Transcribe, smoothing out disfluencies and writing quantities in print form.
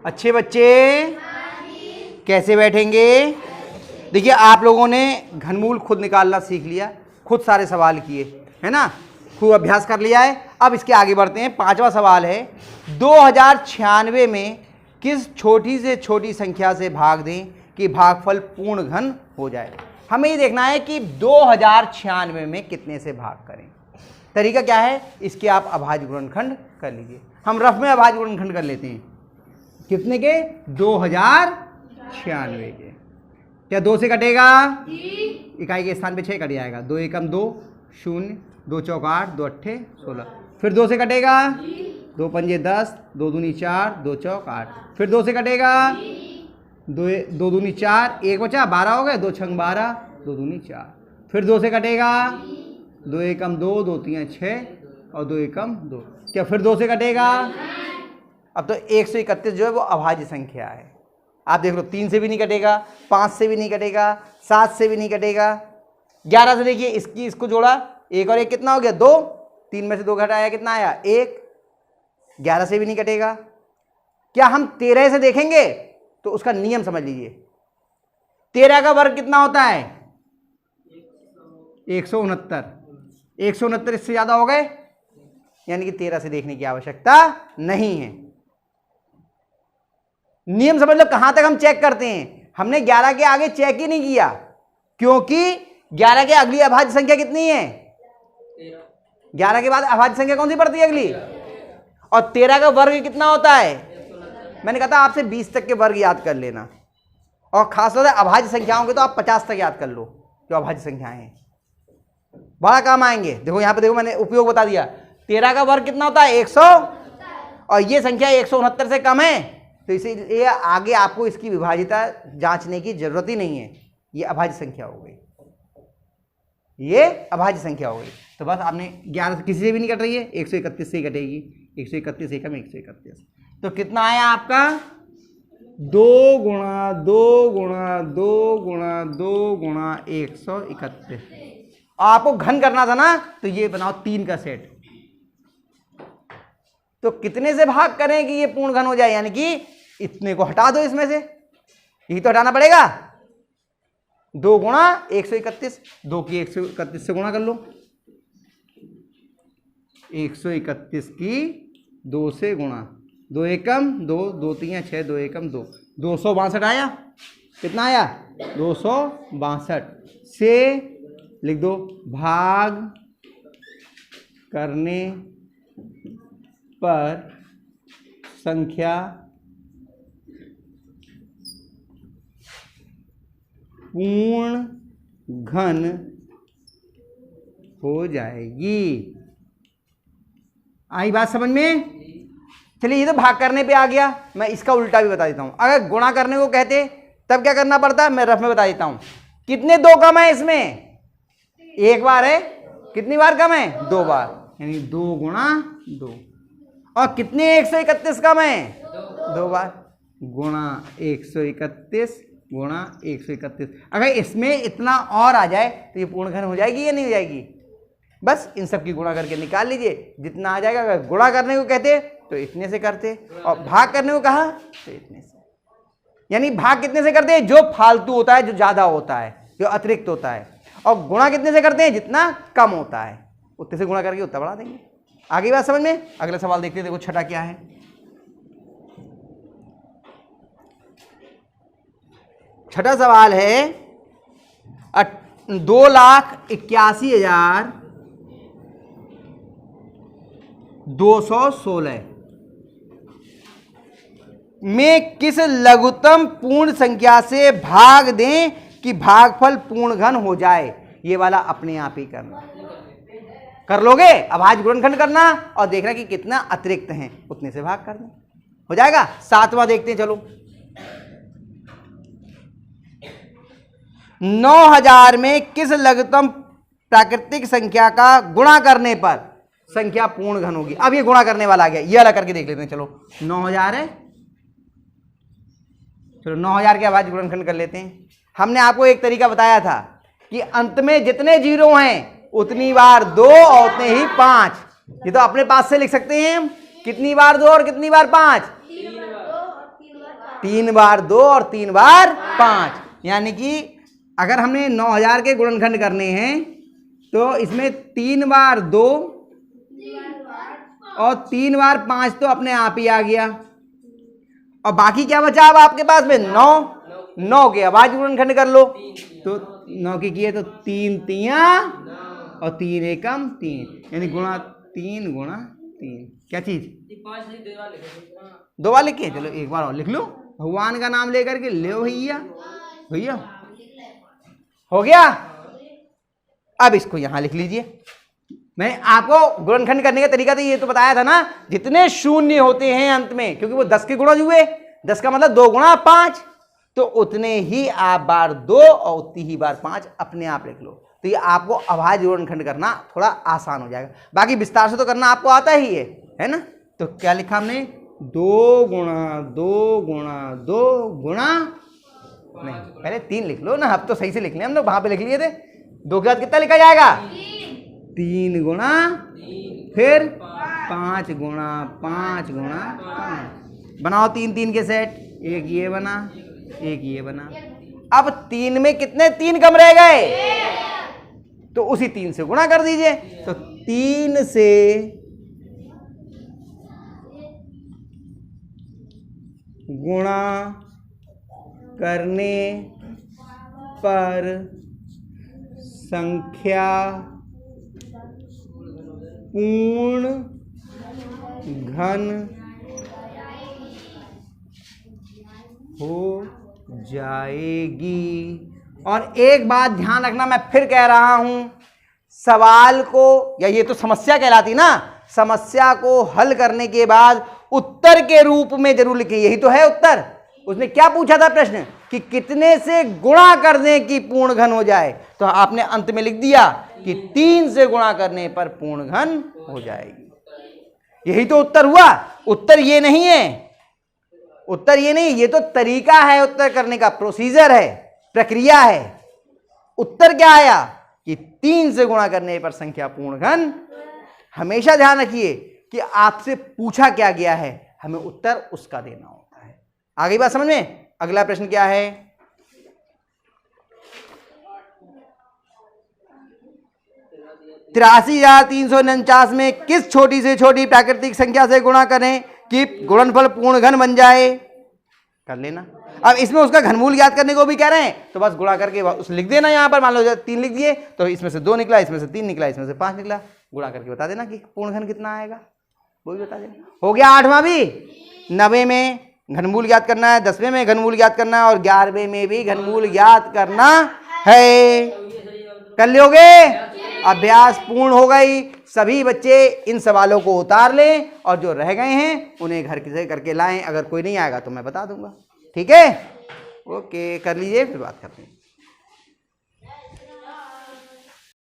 अच्छे बच्चे कैसे बैठेंगे? देखिए आप लोगों ने घनमूल खुद निकालना सीख लिया, खुद सारे सवाल किए, है ना, खूब अभ्यास कर लिया है। अब इसके आगे बढ़ते हैं। पांचवा सवाल है 2096 में किस छोटी से छोटी संख्या से भाग दें कि भागफल पूर्ण घन हो जाए। हमें ये देखना है कि 2096 में कितने से भाग करें। तरीका क्या है, इसके आप अभाज्य गुणनखंड कर लीजिए। हम रफ में अभाज्य गुणनखंड कर लेते हैं। कितने के? 2096 के। क्या 2 से कटेगा? इकाई के स्थान पे 6 कट जाएगा। 2 एकम 2, 0, 2 चौक 8, 2 अट्ठे 16। फिर 2 से कटेगा? 2 पंजे 10, 2 दूनी 4, 2 चौक 8। फिर 2 से कटेगा? 2 दूनी 4, 1 बचा 12 हो गए, 2 छंग 12, 2 दूनी 4। फिर 2 से कटेगा? 2 एकम 2, 2 तीन 6 और 2 एकम 2। क्या फिर 2 से कटेगा? अब तो 131 जो है वो अभाज्य संख्या है। आप देख लो, 3 से भी नहीं कटेगा, 5 से भी नहीं कटेगा, 7 से भी नहीं कटेगा, 11 से देखिए इसको जोड़ा, 1 और 1 कितना हो गया? 2। 3 में से 2 घटाया कितना आया? 1। 11 से भी नहीं कटेगा। क्या हम 13 से देखेंगे? तो उसका नियम समझ लीजिए। 13 का वर्ग कितना होता है? 169। 169 इससे ज्यादा हो गए, यानी कि 13 से देखने की आवश्यकता नहीं है। नियम समझ लो। कहां तक हम चेक करते हैं? हमने 11 के आगे चेक ही नहीं किया, क्योंकि 11 के अगली अभाज्य संख्या कितनी है? 11 के बाद अभाज्य संख्या कौन सी पड़ती है अगली? और 13 का वर्ग कितना होता है? मैंने कहा था आपसे 20 तक के वर्ग याद कर लेना, और खासतौर से अभाज्य संख्याओं के तो आप 50 तक याद कर लो जो अभाज्य संख्याएं हैं, बड़ा काम आएंगे। देखो यहां पे, देखो मैंने उपयोग बता दिया। 13 का वर्ग कितना होता है? 100, और ये संख्या 169 से कम है, तो इसीलिए आगे आपको इसकी विभाज्यता जांचने की जरूरत ही नहीं है। ये अभाज्य संख्या हो गई, ये अभाज्य संख्या हो गई। तो बस आपने 11 किसी से भी नहीं कट रही है, 131 से ही कटेगी। 131 एकम 131। तो कितना आया आपका? 2 गुणा 2 गुणा 2 गुणा 2 गुणा 131। आपको घन करना था ना, तो ये बनाओ 3 का सेट। तो कितने से भाग करें कि ये पूर्ण घन हो जाए? यानी कि इतने को हटा दो इसमें से, यही तो हटाना पड़ेगा। 2 गुणा 131, 2 की 131 से गुणा कर लो। 131 की 2 से गुणा, 2 एकम 2, 2 तीन 6, 2 एकम 2, 262 आया। कितना आया? 262 से लिख दो भाग करने पर संख्या पूर्ण घन हो जाएगी। आई बात समझ में? चलिए, ये तो भाग करने पे आ गया। मैं इसका उल्टा भी बता देता हूं। अगर गुणा करने को कहते तब क्या करना पड़ता? मैं रफ में बता देता हूं। कितने 2 कम है इसमें? 1 बार है। कितनी बार कम है? 2 बार, यानी 2 गुणा 2। और कितने 131 कम है? 2 बार, गुणा 131 गुणा 131। अगर इसमें इतना और आ जाए तो ये पूर्ण घन हो जाएगी या नहीं हो जाएगी? बस इन सब की गुणा करके निकाल लीजिए, जितना आ जाएगा। अगर गुणा करने को कहते तो इतने से करते, और भाग करने को कहा तो इतने से। यानी भाग कितने से करते हैं? जो फालतू होता है, जो ज्यादा होता है, जो अतिरिक्त होता है। और गुणा कितने से करते हैं? जितना कम होता है, उतने से गुणा करके उतना बढ़ा देंगे। आगे बात समझ में? अगला सवाल देखते हैं। देखो छठा क्या है। छठा सवाल है 2,81,216 में किस लघुत्तम पूर्ण संख्या से भाग दें कि भागफल पूर्ण घन हो जाए। ये वाला अपने आप ही करना। कर लोगे? अभाज्य गुणनखंड करना और देखना कि कितना अतिरिक्त हैं, उतने से भाग करना हो जाएगा। 7वां देखते हैं। चलो, 9000 में किस लघुत्तम प्राकृतिक संख्या का गुणा करने पर संख्या पूर्ण घन होगी। अब ये गुणा करने वाला आ गया, ये अलग करके देख लेते हैं। चलो 9000 है, चलो 9000 के अभाज्य गुणनखंड कर लेते हैं। हमने आपको एक तरीका बताया था कि अंत में जितने जीरो हैं उतनी बार 2 और उतने ही 5। ये तो अपने पास से लिख सकते हैं हम। कितनी बार 2 और कितनी बार 5? 3 बार 2 और 3 बार 5, यानी कि अगर हमने 9000 के गुणनखंड करने हैं तो इसमें 3 बार 2 और 3 बार 5 तो अपने आप ही आ गया, और बाकी क्या बचा अब आपके पास में 9 के अभाज्य गुणनखंड कर लो, तो 9 की किए तो 3 तिया और 3 एकम 3, यानी गुणा 3 गुणा 3, क्या चीज 2 बार लिखे, चलो एक बार और लिख लो, भगवान का नाम लेकर के ले भैया भैया, हो गया। अब इसको यहां लिख लीजिए। मैंने आपको गुणनखंड करने का तरीका तो ये तो बताया था ना, जितने शून्य होते हैं अंत में, क्योंकि वो 10 के गुणज हुए, 10 का मतलब 2 गुणा 5, तो उतने ही आप बार 2 और उतनी ही बार 5 अपने आप लिख लो, तो ये आपको अभाज्य गुणनखंड करना थोड़ा आसान हो जाएगा। बाकी विस्तार से तो करना आपको आता ही है ना। तो क्या लिखा हमने, 2 गुणा 2 गुणा 2 गुणा, नहीं पहले 3 लिख लो ना, अब तो सही से लिख लें हम लोग, वहां पे लिख लिए थे। 2 के बाद कितना लिखा जाएगा, 3 गुणा, फिर 5 गुणा 5 गुणा 5, बनाओ 3 3 के सेट, एक ये बना एक ये बना। अब 3 में कितने 3 कम रह गए, तो उसी 3 से गुणा कर दीजिए, तो 3 से गुणा करने पर संख्या पूर्ण घन हो जाएगी। और एक बात ध्यान रखना, मैं फिर कह रहा हूं, सवाल को, या ये तो समस्या कहलाती ना, समस्या को हल करने के बाद उत्तर के रूप में जरूर लिखिए, यही तो है उत्तर। उसने क्या पूछा था प्रश्न, कि कितने से गुणा करने की पूर्ण घन हो जाए, तो आपने अंत में लिख दिया कि 3 से गुणा करने पर पूर्ण घन हो जाएगी। यही तो उत्तर हुआ। उत्तर ये नहीं है, उत्तर ये नहीं, ये तो तरीका है उत्तर करने का, प्रोसीजर है, प्रक्रिया है। उत्तर क्या आया कि 3 से गुणा करने पर संख्या पूर्ण घन। हमेशा ध्यान रखिए कि आपसे पूछा क्या गया है, हमें उत्तर उसका देना होता है। आ गई बात समझ में। अगला प्रश्न क्या है, 83,349 में किस छोटी से छोटी प्राकृतिक संख्या से गुणा करें कि गुणनफल पूर्ण घन बन जाए, कर लेना। अब इसमें उसका घनमूल ज्ञात करने को भी कह रहे हैं, तो बस गुणा करके उस लिख देना। यहां पर मान लो 3 लिख दिए, तो इसमें से 2 निकला, इसमें से 3 निकला, इसमें से 5 निकला, गुणा करके बता देना कि पूर्ण घन कितना आएगा, वो भी बता देना। हो गया 8वां भी। 90 में घनमूल ज्ञात करना है, 10वें में घनमूल ज्ञात करना है, और 11वें में भी घनमूल ज्ञात करना है। कर लोगे, अभ्यास पूर्ण हो गई। सभी बच्चे इन सवालों को उतार लें, और जो रह गए हैं उन्हें घर से करके लाएं। अगर कोई नहीं आएगा तो मैं बता दूंगा, ठीक है। ओके, कर लीजिए, फिर बात करते हैं।